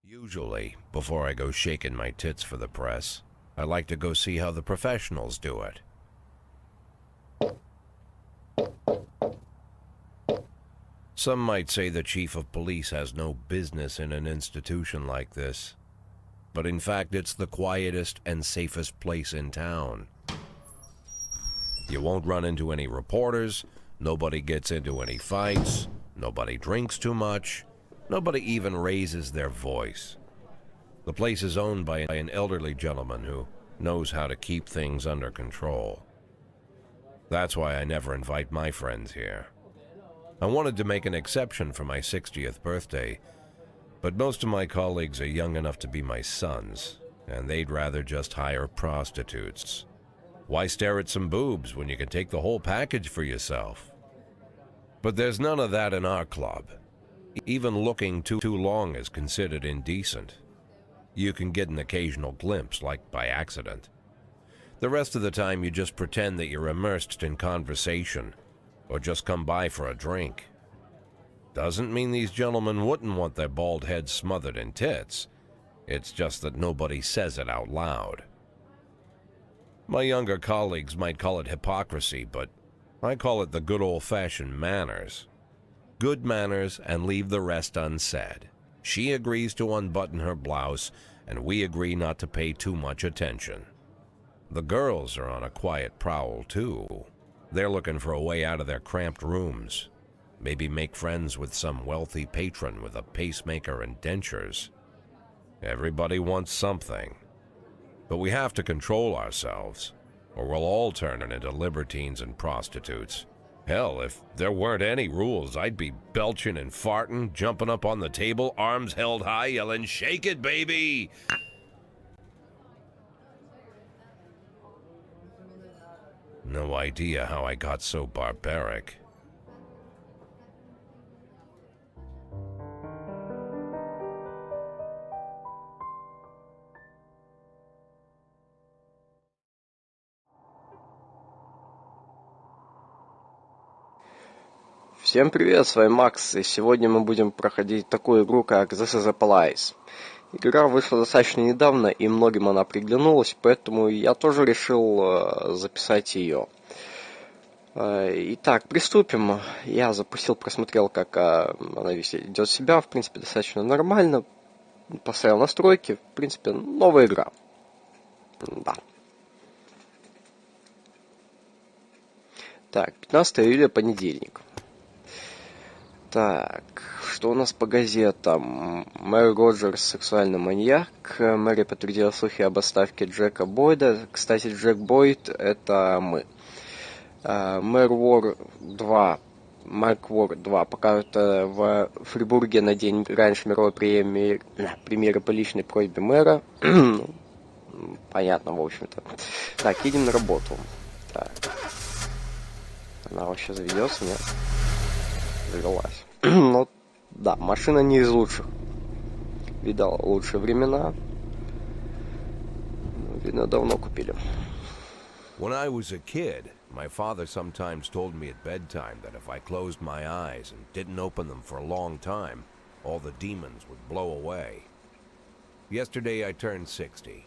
Usually, before I go shaking my tits for the press, I like to go see how the professionals do it. Some might say the chief of police has no business in an institution like this, but in fact it's the quietest and safest place in town. You won't run into any reporters, nobody gets into any fights, nobody drinks too much, nobody even raises their voice. The place is owned by an elderly gentleman who knows how to keep things under control. That's why I never invite my friends here. I wanted to make an exception for my 60th birthday, but most of my colleagues are young enough to be my sons, and they'd rather just hire prostitutes. Why stare at some boobs when you can take the whole package for yourself? But there's none of that in our club. Even looking too long is considered indecent. You can get an occasional glimpse, like by accident. The rest of the time you just pretend that you're immersed in conversation, or just come by for a drink. Doesn't mean these gentlemen wouldn't want their bald heads smothered in tits. It's just that nobody says it out loud. My younger colleagues might call it hypocrisy, but I call it the good old-fashioned manners. Good manners and leave the rest unsaid. She agrees to unbutton her blouse, and we agree not to pay too much attention. The girls are on a quiet prowl, too. They're looking for a way out of their cramped rooms. Maybe make friends with some wealthy patron with a pacemaker and dentures. Everybody wants something. But we have to control ourselves, or we'll all turn into libertines and prostitutes. Hell, if there weren't any rules, I'd be belching and farting, jumping up on the table, arms held high, yelling, "Shake it, baby!" No idea how I got so barbaric. Всем привет, с вами Макс, и сегодня мы будем проходить такую игру, как This is a Police. Игра вышла достаточно недавно, и многим она приглянулась, поэтому я тоже решил записать ее. Итак, приступим. Я запустил, просмотрел, как она ведет себя, в принципе, достаточно нормально. Поставил настройки, в принципе, новая игра. Да. Так, 15 июля, понедельник. Так, что у нас по газетам? Мэр Роджерс — сексуальный маньяк. Мэри подтвердила слухи об отставке Джека Бойда. Кстати, Джек Бойд — это мы. Мэр Вор 2, Марк Вор 2 покажут в Фрибурге на день раньше мировой премьеры по личной просьбе мэра. Понятно, в общем-то. Так, едем на работу. Так. Она вообще заведется, нет? Завелась. Ну, да, машина не из лучших. Видал лучшие времена. Видно, давно купили. When I was a kid, my father sometimes told me at bedtime that if I closed my eyes and didn't open them for a long time, all the demons would blow away. Yesterday I turned 60,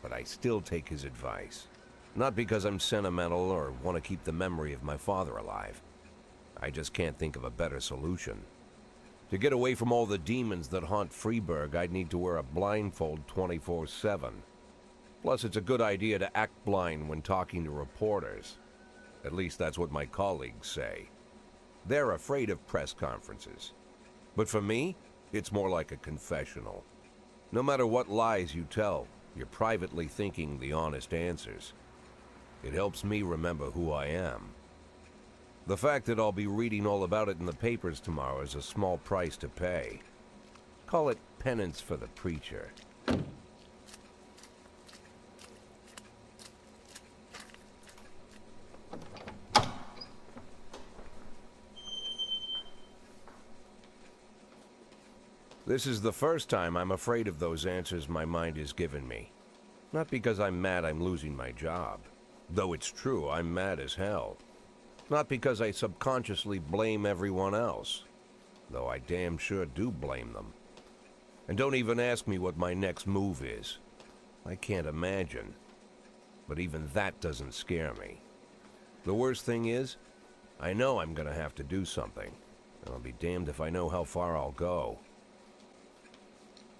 but I still take his advice. Not because I'm sentimental or want to keep the memory of my father alive. I just can't think of a better solution. To get away from all the demons that haunt Freeburg, I'd need to wear a blindfold 24/7. Plus, it's a good idea to act blind when talking to reporters. At least that's what my colleagues say. They're afraid of press conferences. But for me, it's more like a confessional. No matter what lies you tell, you're privately thinking the honest answers. It helps me remember who I am. The fact that I'll be reading all about it in the papers tomorrow is a small price to pay. Call it penance for the preacher. This is the first time I'm afraid of those answers my mind has given me. Not because I'm mad I'm losing my job. Though it's true, I'm mad as hell. Not because I subconsciously blame everyone else. Though I damn sure do blame them. And don't even ask me what my next move is. I can't imagine. But even that doesn't scare me. The worst thing is, I know I'm gonna have to do something. And I'll be damned if I know how far I'll go.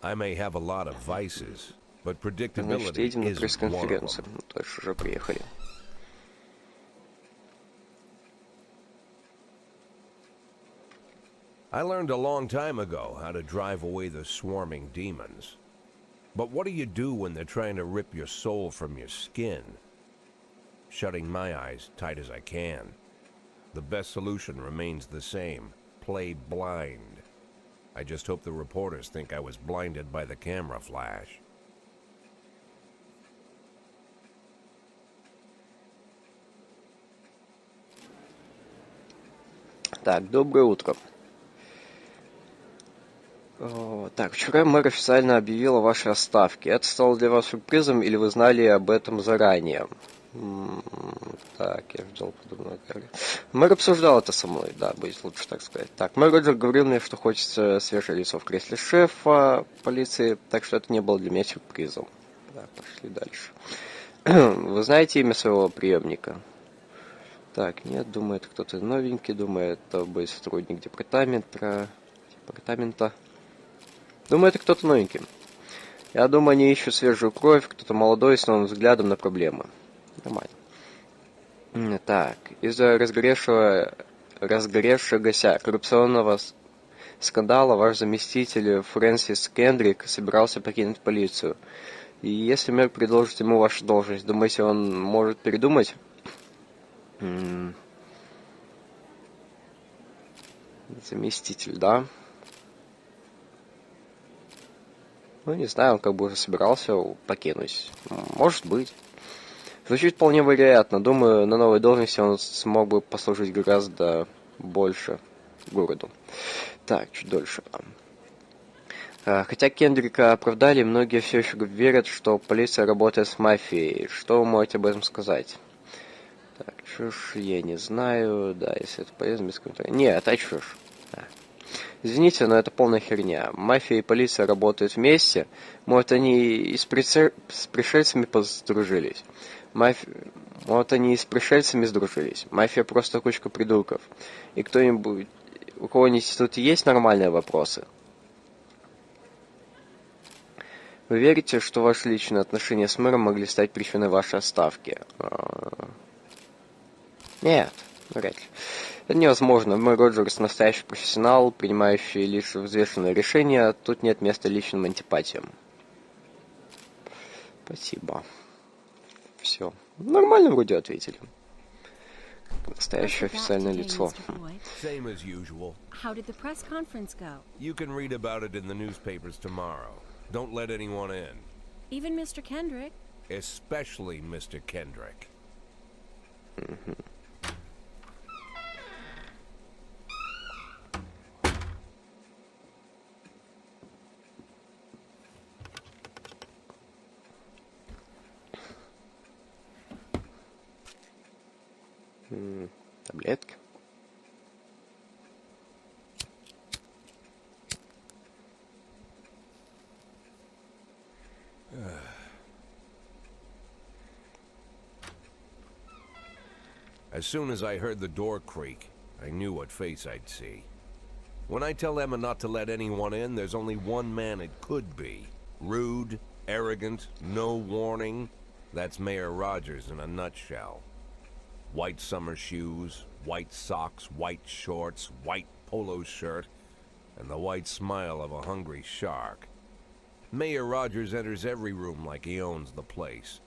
I may have a lot of vices, but Значит, predictability едем на isn't one of пресс-конференцию. them. То есть уже приехали. I learned a long time ago how to drive away the swarming demons. But what do you do when they're trying to rip your soul from your skin? Shutting my eyes tight as I can. The best solution remains the same. Play blind. I just hope the reporters think I was blinded by the camera flash. Так, доброе утро. Так, вчера мэр официально объявил о вашей отставке. Это стало для вас сюрпризом или вы знали об этом заранее? Так, я ждал подобного. Мэр обсуждал это со мной, да, будет лучше так сказать. Так, мэр Роджер говорил мне, что хочется свежее лицо в кресле шефа полиции, так что это не было для меня сюрпризом. Так, пошли дальше. Вы знаете имя своего преемника? Так, нет, думаю, это кто-то новенький, думаю, это будет сотрудник департамента. Думаю, это кто-то новенький. Я думаю, они ищут свежую кровь, кто-то молодой с новым взглядом на проблемы. Нормально. Так, из-за разгоревшегося коррупционного скандала ваш заместитель Фрэнсис Кендрик собирался покинуть полицию. И если мэр предложит ему вашу должность, думаете, он может передумать? Заместитель, да? Ну, не знаю, он как бы уже собирался покинуть. Может быть. Звучит вполне вероятно. Думаю, на новой должности он смог бы послужить гораздо больше городу. Так, чуть дольше. Хотя Кендрика оправдали, многие все еще верят, что полиция работает с мафией. Что вы можете об этом сказать? Так, чушь, я не знаю. Да, если это полезно, без комментариев. Нет, это чушь. Да. Извините, но это полная херня. Мафия и полиция работают вместе. Может, они и с пришельцами подружились. Вот они и с пришельцами сдружились. Мафия просто кучка придурков. И кто-нибудь... У кого-нибудь тут есть нормальные вопросы? Вы верите, что ваши личные отношения с мэром могли стать причиной вашей отставки? Нет, вряд ли. Это невозможно. Мой Роджерс настоящий профессионал, принимающий лишь взвешенные решения. Тут нет места личным антипатиям. Спасибо. Все. Нормально вроде ответили. Настоящее официальное лицо. Same as usual. How did the press conference go? You can read about it in the newspapers tomorrow. Don't let anyone in. Even Mr. Kendrick? Especially Mr. Kendrick. Таблетки. As soon as I heard the door creak, I knew what face I'd see. When I tell Emma not to let anyone in, there's only one man it could be. Rude, arrogant, no warning. That's Mayor Rogers in a nutshell. White summer shoes, white socks, white shorts, white polo shirt, and the white smile of a hungry shark. Mayor Rogers enters every room like he owns the place.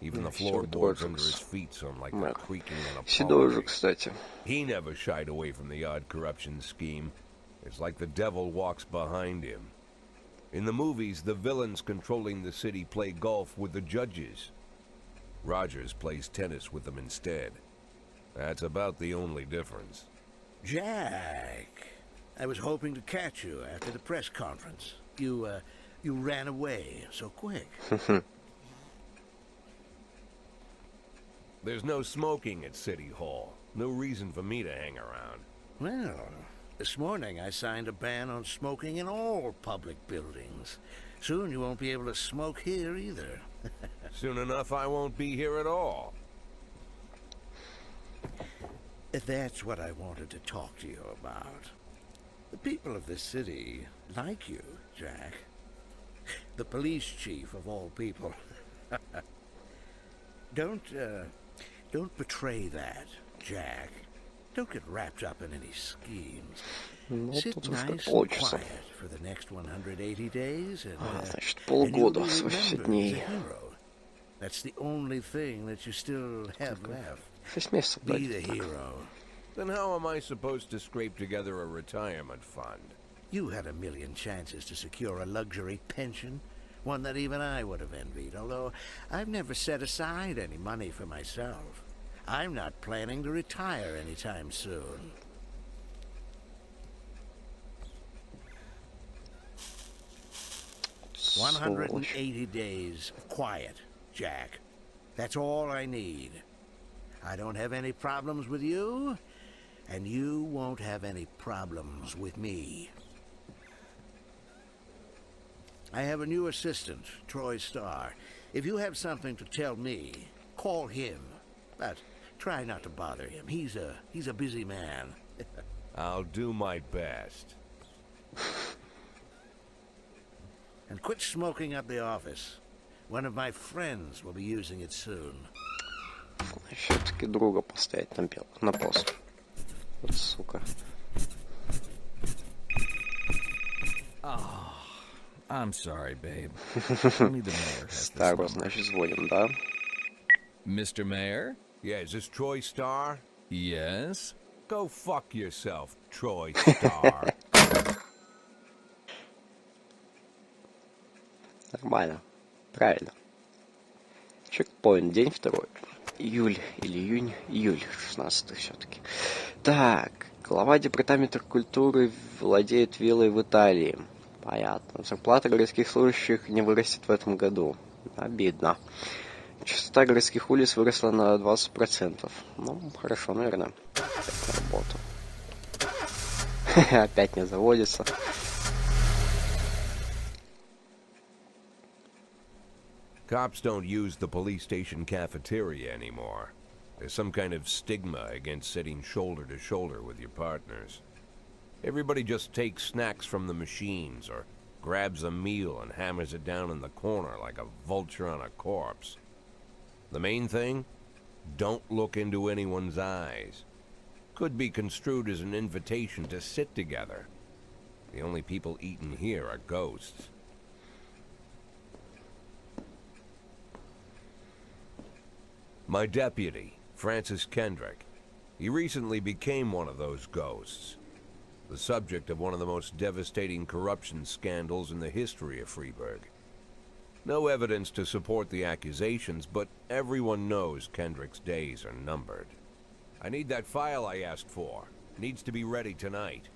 Even the floorboards under his feet sound like they're creaking in a Седой же, palm. кстати. He never shied away from the odd corruption scheme. It's like the devil walks behind him. In the movies, the villains controlling the city play golf with the judges. Rogers plays tennis with them instead. That's about the only difference. Jack, I was hoping to catch you after the press conference. You ran away so quick. There's no smoking at City Hall. No reason for me to hang around. Well, This morning I signed a ban on smoking in all public buildings. Soon you won't be able to smoke here either. Soon enough, I won't be here at all. That's what I wanted to talk to you about. The people of this city like you, Jack. The police chief of all people. Don't betray that, Jack. Don't get wrapped up in any schemes. Sit nice and quiet for the next 180 days, and Значит, you'll полгода, be 160 remembered as a дней. hero. That's the only thing that you still have left. 6 месяцев Be дали. the hero. Then how am I supposed to scrape together a retirement fund? You had a million chances to secure a luxury pension, one that even I would have envied, although I've never set aside any money for myself. I'm not planning to retire anytime soon. Сволочь. 180 days of quiet, Jack. That's all I need. I don't have any problems with you, and you won't have any problems with me. I have a new assistant, Troy Starr. If you have something to tell me, call him. But try not to bother him. He's a busy man. I'll do my best. And quit smoking up the office. One of my friends will be using it soon. Все-таки друга поставить на пост. Вот сука. I'm sorry, babe. Only the mayor has this Старого, number. значит, звоним, да? Mr. Mayor? Yeah, is this Troy Starr? Yes? Go fuck yourself, Troy Starr. Нормально. Правильно. Чекпоинт, день 2. Июль или июнь. Июль, 16 все-таки. Так, глава департамента культуры владеет виллой в Италии. Понятно. Зарплата городских служащих не вырастет в этом году. Обидно. Частота городских улиц выросла на 20%. Ну, хорошо, наверное. Опять на работу. Опять не заводится. Cops don't use the police station cafeteria anymore. There's some kind of stigma against sitting shoulder to shoulder with your partners. Everybody just takes snacks from the machines or grabs a meal and hammers it down in the corner like a vulture on a corpse. The main thing? Don't look into anyone's eyes. Could be construed as an invitation to sit together. The only people eaten here are ghosts. My deputy, Francis Kendrick, he recently became one of those ghosts. The subject of one of the most devastating corruption scandals in the history of Freeburg. No evidence to support the accusations, but everyone knows Kendrick's days are numbered. I need that file I asked for. Needs to be ready tonight.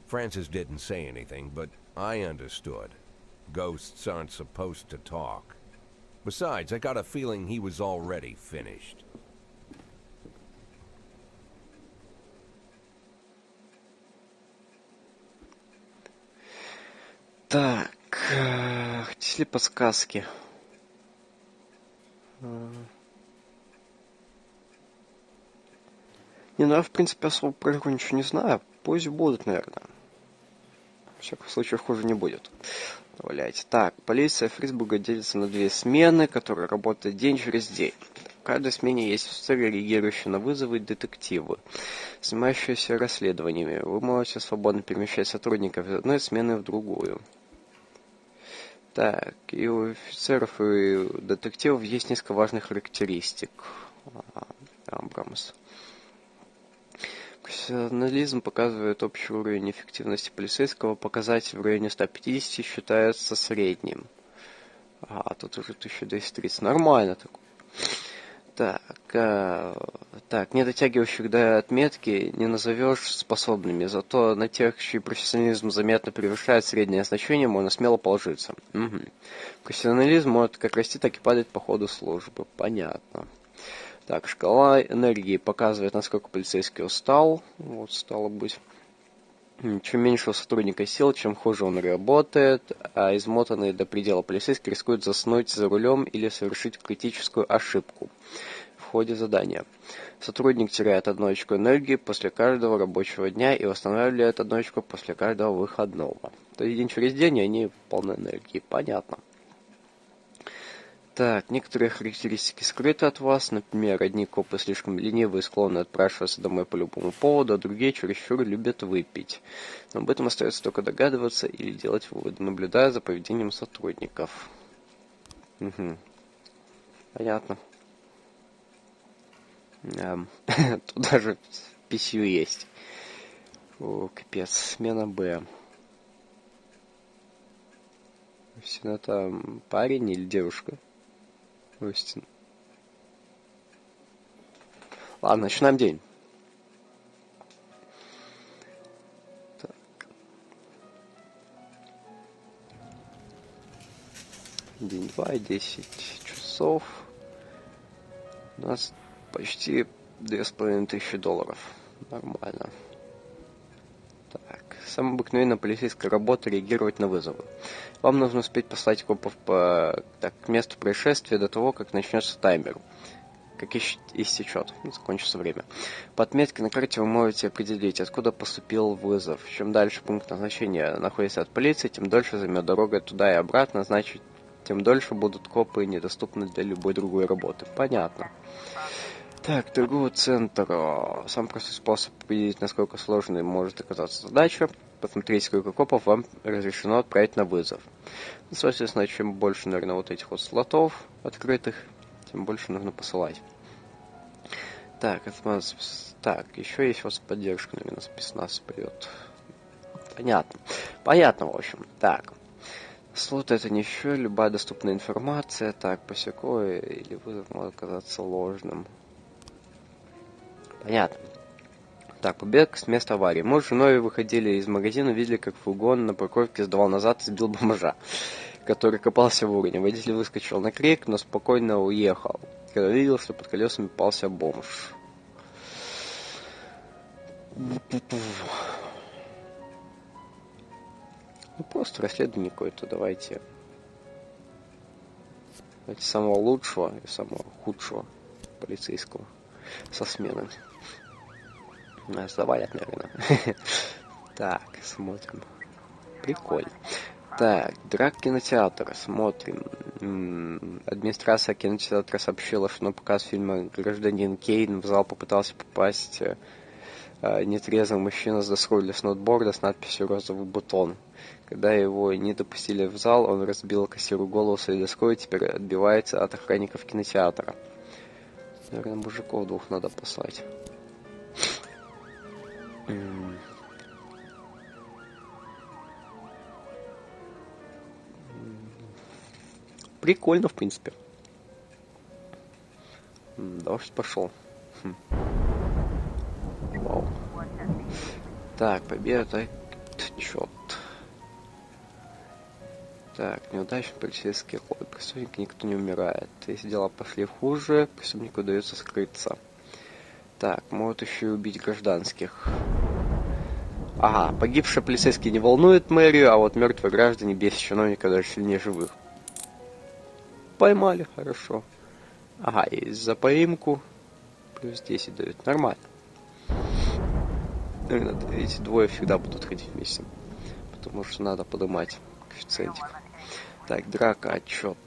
Francis didn't say anything, but I understood. Ghosts aren't supposed to talk. Besides, I got a feeling he was already finished. Так, хотите ли подсказки? Не, ну я в принципе особо про игру ничего не знаю. Пусть будут, наверное. В всяком случае, хуже не будет. Валяйте. Так, полиция Фрисбурга делится на 2 смены, которые работают день через день. В каждой смене есть офицеры, реагирующие на вызовы, и детективы, занимающиеся расследованиями. Вы можете свободно перемещать сотрудников из одной смены в другую. Так, и у офицеров и у детективов есть несколько важных характеристик. Абрамс. Профессионализм показывает общий уровень эффективности полицейского. Показатель в районе 150 считается средним. Тут уже 1230. Нормально такое. Так, не дотягивающих до отметки не назовешь способными, зато на тех, чей профессионализм заметно превышает среднее значение, можно смело положиться. Угу. Профессионализм может как расти, так и падать по ходу службы. Понятно. Так, шкала энергии показывает, насколько полицейский устал. Вот, стало быть. Чем меньше у сотрудника сил, чем хуже он работает, а измотанные до предела полицейские рискуют заснуть за рулем или совершить критическую ошибку в ходе задания. Сотрудник теряет 1 очко энергии после каждого рабочего дня и восстанавливает 1 очко после каждого выходного. То есть день через день они полны энергии. Понятно. Так, некоторые характеристики скрыты от вас. Например, одни копы слишком ленивые и склонны отпрашиваться домой по любому поводу, а другие чересчур любят выпить. Но об этом остается только догадываться или делать выводы, наблюдая за поведением сотрудников. Угу. Понятно. Тут даже писью есть. О, капец. Смена Б. Это парень или девушка? Остин. Ладно, начинаем день. Так. День 2 и 10 часов. У нас почти 2500 долларов. Нормально. Так. Самая обыкновенная полицейская работа — реагировать на вызовы. Вам нужно успеть послать копов к месту происшествия до того, как начнется таймер. Как истечет, закончится время. По отметке на карте вы можете определить, откуда поступил вызов. Чем дальше пункт назначения находится от полиции, тем дольше займет дорога туда и обратно, значит, тем дольше будут копы недоступны для любой другой работы. Понятно. Так, торговый центр. Самый простой способ определить, насколько сложной может оказаться задача. Посмотреть, сколько копов вам разрешено отправить на вызов. Соответственно, чем больше, наверное, вот этих вот слотов открытых, тем больше нужно посылать. Так, еще есть вот поддержка, наверное, спецназ придет. Понятно. Понятно, в общем. Так. Слот — это не еще любая доступная информация. Так, посякое или вызов может оказаться ложным. Понятно. Так, побег с места аварии. Мы с женой выходили из магазина, видели, как фургон на парковке сдавал назад и сбил бомжа, который копался в уровне. Водитель выскочил на крик, но спокойно уехал, когда видел, что под колесами попался бомж. Ну, просто расследование какое-то, давайте. Давайте самого лучшего и самого худшего полицейского со смены. Нас завалят, наверное. Так, смотрим. Прикольно. Так, драк кинотеатра. Смотрим. Администрация кинотеатра сообщила, что на показ фильма «Гражданин Кейн» в зал попытался попасть нетрезвый мужчина с доской для сноуборда с надписью «Розовый бутон». Когда его не допустили в зал, он разбил кассиру голову своей доской и теперь отбивается от охранников кинотеатра. Наверное, мужиков 2 надо послать. Прикольно, в принципе. Дождь пошел. Вау. Так, победа. Отчет. Так, неудачный полицейский ход. Преступник никто не умирает. Если дела пошли хуже, преступнику удается скрыться. Так, могут еще и убить гражданских. Ага, погибшие полицейские не волнуют мэрию, а вот мертвые граждане бесят чиновника даже сильнее живых. Поймали, хорошо. Ага, и за поимку плюс 10 дают. Нормально. Наверное, эти двое всегда будут ходить вместе. Потому что надо поднимать коэффициентик. Так, драка, отчет.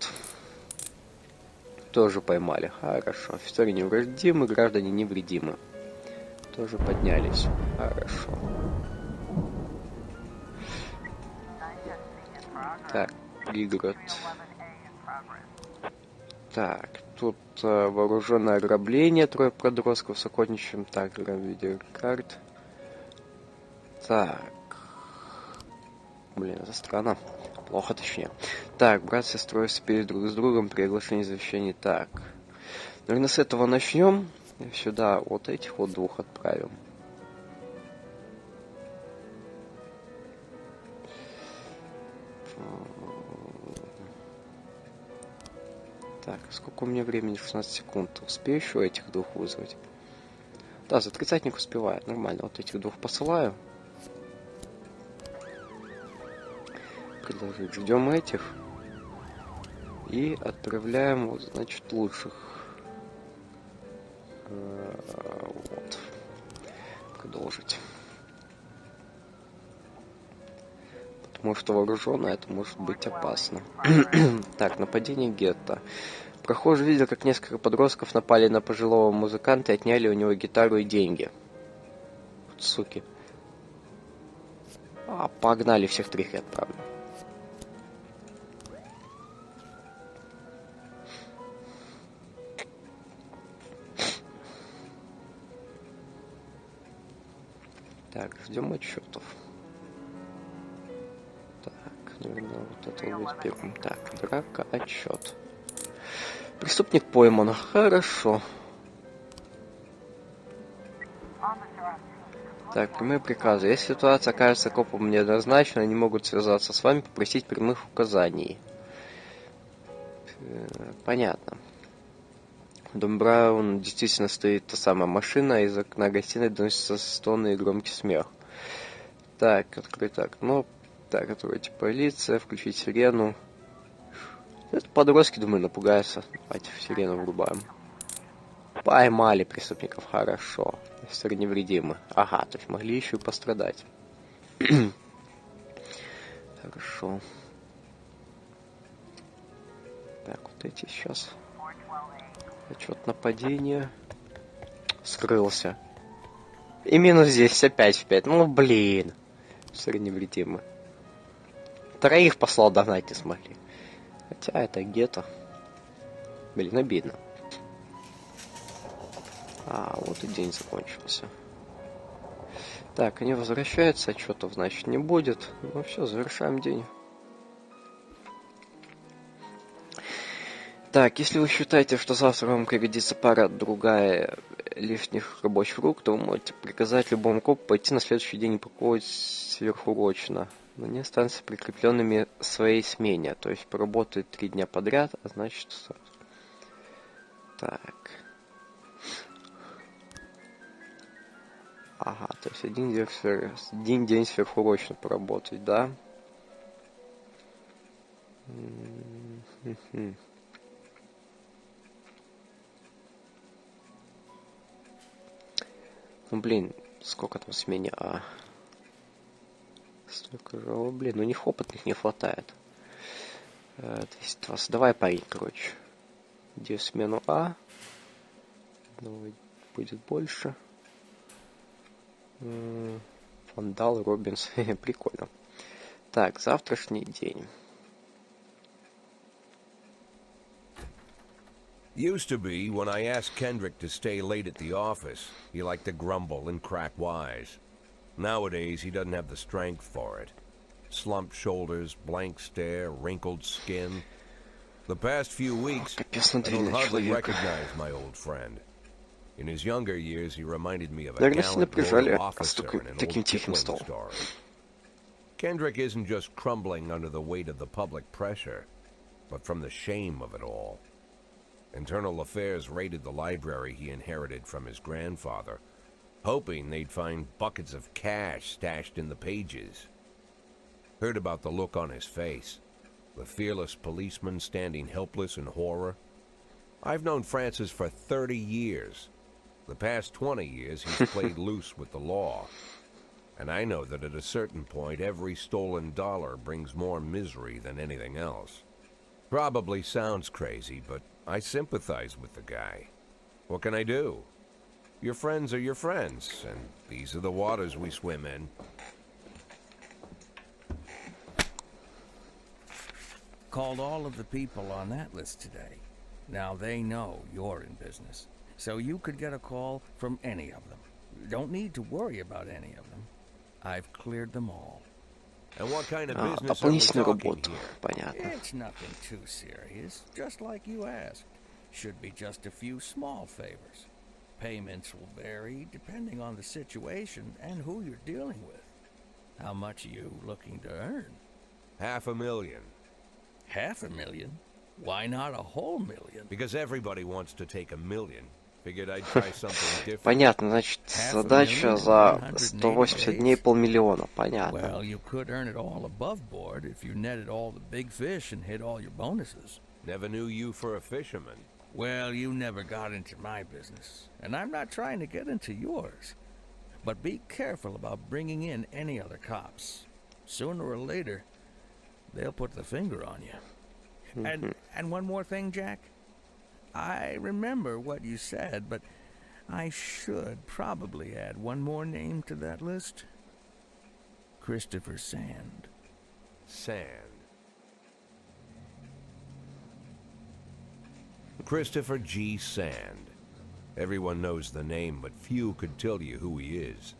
Тоже поймали. Хорошо. Офицеры невредимы, граждане невредимы. Тоже поднялись. Хорошо. Так, пригород. Так, тут вооруженное ограбление, 3 подростков с охотничьим. Так, видеокарт. Так. Блин, это странно. Плохо, точнее. Так, брат с сестрой спели друг с другом при оглашении завещаний. Так. Наверное, с этого начнем. Сюда вот этих вот 2 отправим. Так, сколько у меня времени? 16 секунд. Успею еще этих 2 вызвать? Да, за 30 успевает. Нормально. Вот этих 2 посылаю. предложить. Ждем этих. И отправляем, вот, значит, лучших. Вот. Продолжить. Потому что вооруженное это может быть опасно. Так, нападение гетто. Прохожий видел, как несколько подростков напали на пожилого музыканта и отняли у него гитару и деньги. Вот суки. Погнали, всех трех я отправлю. Так, ждем отчетов. Так, наверное, вот это будет первым. Так, драка, отчет. Преступник пойман. Хорошо. Так, прямые приказы. Если ситуация окажется копом неоднозначной, они могут связаться с вами, попросить прямых указаний. Понятно. В доме Браун действительно стоит та самая машина, из окна гостиной доносятся стоны и громкий смех. Так, открыть окно. Так, откройте полиция, включить сирену. Это подростки, думаю, напугаются. Давайте в сирену врубаем. Поймали преступников, хорошо. Если невредимы. Ага, то есть могли еще и пострадать. Хорошо. Так, вот эти сейчас. Отчет нападения. Скрылся. И минус здесь опять в 5. Ну, блин. Все невредимы. Троих послал, догнать не смогли. Хотя это гетто. Блин, обидно. Вот и день закончился. Так, они возвращаются, отчетов, значит, не будет. Ну все, завершаем день. Так, если вы считаете, что завтра вам пригодится пара-другая лишних рабочих рук, то вы можете приказать любому копу пойти на следующий день и покоить сверхурочно. Но они останутся прикрепленными своей смене. То есть поработают 3 дня подряд, а значит... Так. Ага, то есть один день сверхурочно поработать, да? Ну, блин, сколько там смене? Столько же, блин, у них опытных не хватает. 220. Давай, парень, короче. Иди в смену Давай, будет больше. Вандал, Робинс. Прикольно. Так, завтрашний день. Used to be, when I asked Kendrick to stay late at the office, he liked to grumble and crack wise. Nowadays, he doesn't have the strength for it. Slumped shoulders, blank stare, wrinkled skin. The past few weeks, I don't hardly recognize my old friend. In his younger years, he reminded me of a gallant loyal officer in an old Kipling story. Kendrick isn't just crumbling under the weight of the public pressure, but from the shame of it all. Internal Affairs raided the library he inherited from his grandfather, hoping they'd find buckets of cash stashed in the pages. Heard about the look on his face, the fearless policeman standing helpless in horror. I've known Francis for 30 years. The past 20 years he's played loose with the law. And I know that at a certain point every stolen dollar brings more misery than anything else. Probably sounds crazy, but I sympathize with the guy. What can I do? Your friends are your friends, and these are the waters we swim in. Called all of the people on that list today. Now they know you're in business, so you could get a call from any of them. You don't need to worry about any of them. I've cleared them all. And what kind of business are we talking here? Понятно. It's nothing too serious, just like you asked. Should be just a few small favors. Payments will vary depending on the situation and who you're dealing with. How much are you looking to earn? $500,000. $500,000? Why not a whole million? Because everybody wants to take $1 million. Figured I'd try something different. Понятно, значит, задача за 180 дней полмиллиона. Понятно. Well, you could earn it all above board if you netted all the big fish and hit all your bonuses. Never knew you for a fisherman. Well, you never got into my business, and I'm not trying to get into yours. But be careful about bringing in any other cops. Sooner or later, they'll put the finger on you. And one more thing, Jack. I remember what you said, but I should probably add one more name to that list. Christopher Sand. Sand. Christopher G. Sand. Everyone knows the name, but few could tell you who he is.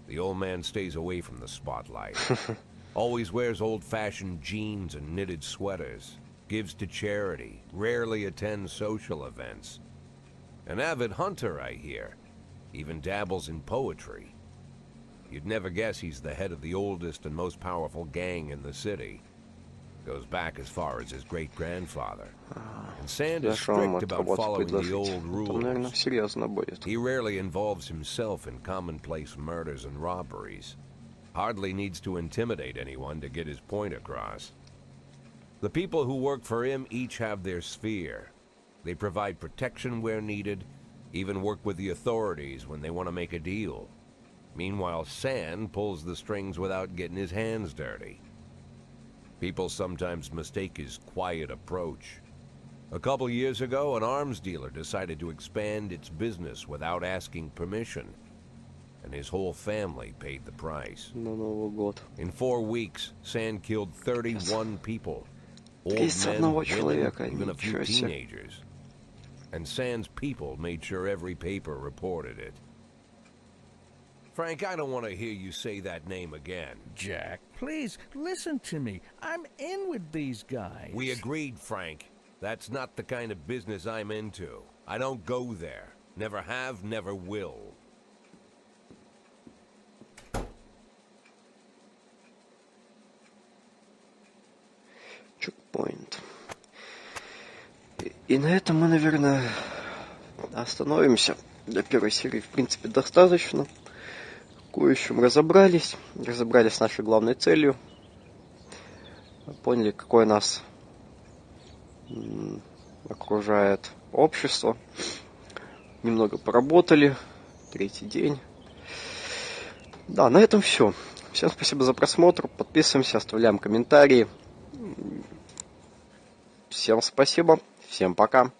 The old man stays away from the spotlight. Always wears old-fashioned jeans and knitted sweaters. Gives to charity. Rarely attends social events. An avid hunter, I hear. Even dabbles in poetry. You'd never guess he's the head of the oldest and most powerful gang in the city. Goes back as far as his great-grandfather. And Sand is strict about following the old rules. He rarely involves himself in commonplace murders and robberies. Hardly needs to intimidate anyone to get his point across. The people who work for him each have their sphere. They provide protection where needed, even work with the authorities when they want to make a deal. Meanwhile, Sand pulls the strings without getting his hands dirty. People sometimes mistake his quiet approach. A couple years ago, an arms dealer decided to expand its business without asking permission, and his whole family paid the price. In 4 weeks, Sand killed 31 people. Old men, women, even a few teenagers. And Sand's people made sure every paper reported it. Frank, I don't want to hear you say that name again. Jack, please, listen to me. I'm in with these guys. We agreed, Frank. That's not the kind of business I'm into. I don't go there. Never have, never will. Чекпоинт. И на этом мы, наверное, остановимся. Для первой серии, в принципе, достаточно. Кое в чем разобрались. Разобрались с нашей главной целью. Поняли, какое нас окружает общество. Немного поработали. 3-й день. Да, на этом все. Всем спасибо за просмотр. Подписываемся, оставляем комментарии. Всем спасибо. Всем пока.